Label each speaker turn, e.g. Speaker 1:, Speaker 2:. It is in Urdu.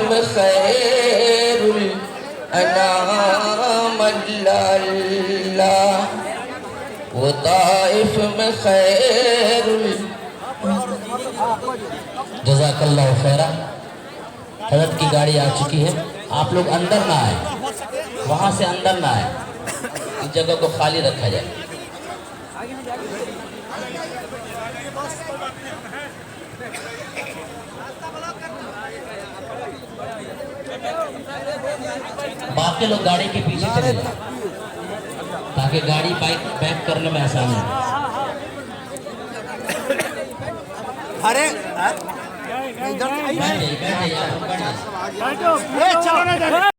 Speaker 1: میں خیر الانام اللہ، وہ طائف میں خیر جزاک اللہ خیرہ۔ حضرت کی گاڑی آ چکی ہے، آپ لوگ اندر نہ آئے، وہاں سے اندر نہ آئے، اس جگہ کو خالی رکھا جائے۔ باقی لوگ گاڑی کے پیچھے چلے جائیں تاکہ گاڑی بیک کرنے میں آسانی ہو۔
Speaker 2: ارے